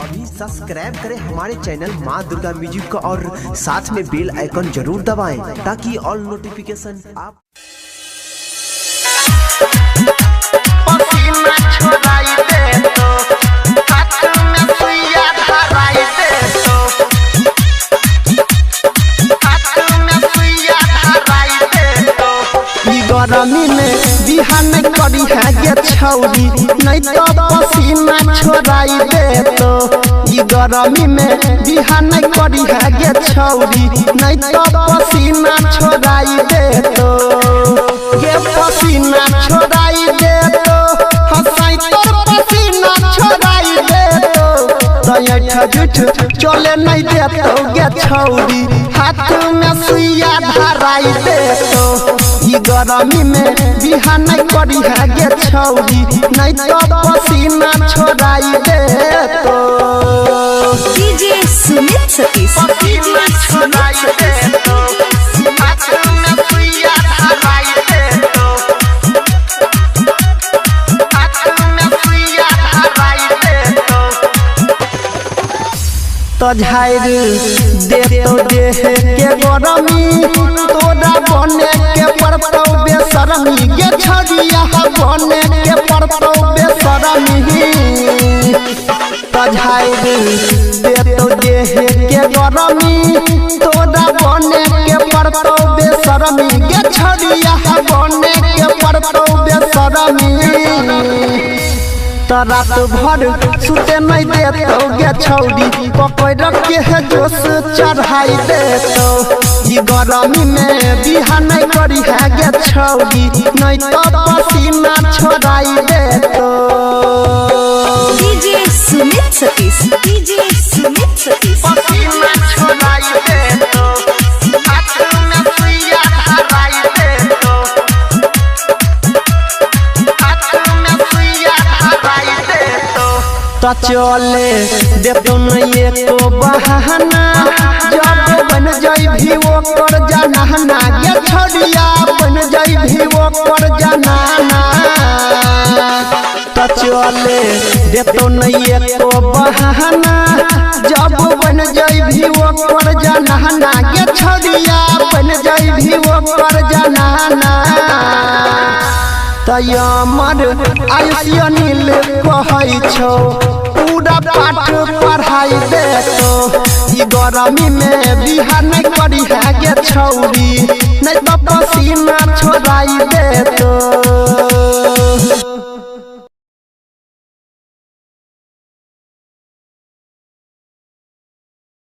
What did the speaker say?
अभी सब्सक्राइब करें हमारे चैनल माँ दुर्गा म्यूजिक को और साथ में बेल आइकन जरूर दबाएं ताकि ऑल नोटिफिकेशन आप पसीना छोड़ाई दे तो हाथ में सुइया धराई दे तो हाथ में सुइया धराई दे तो ई गरमी में बिहान करी है गे छौरी नहीं तो पसीना छोड़ाई दे तो ई गरमी में बिहान करी है गे छौरी नहीं तो पसीना छोड़ाई दे तो ये पसीना छोड़ाई दे तो हंसाई तो पसीना छोड़ाई दे तो झूठ चले नहीं दे तो गे छौरी हाथ में सुइया धराई दे तो ई गरमी में बिहान करी है गे छौरी नहीं तो पसीना छोड़ाई दे तो डीजे सुमित सतीश पसीना छोड़ाई दे तो हाथ में सुइया धराई दे तो तो झाइर दे तो देह के गरमी तोरा बने के पड़तौ बेशरमी गे छड़िया बने के पड़तौ बेशरमी तो झाइर दे तो देह के गरमी तोरा बने के पड़तौ बेशरमी गे छड़िया बने के पड़तौ बेशरमी तो रात भर सुते नहीं दे तो गे छौरी पकड़ के है जोश चढ़ाई दे तो ई गरमी में बिहान करी है गे छौरी नहीं तो पसीना छोड़ाई दे तो डीजे सुमित सतीश डीजे सुमित सतीश पसीना छोड़ाई दे तो हाथ में सुइया धराई दे तो हाथ में सुइया धराई दे तो चले देतो नहीं एको बहाना जब बन जाई भी वो कर जाना गे छड़िया बन जाई भी वो कर जाना तो चले देतो नहीं एको बहाना जब बन जाई भी वो कर जाना गे छड़िया बन जाई भी वो कर जाना तयमर आयुष्य नील कहै छौ पूरा पाठ पढ़ाई दे तो ई गरमी में बिहान करी है गे छौरी नहीं तो पसीना छोड़ाई दे तो।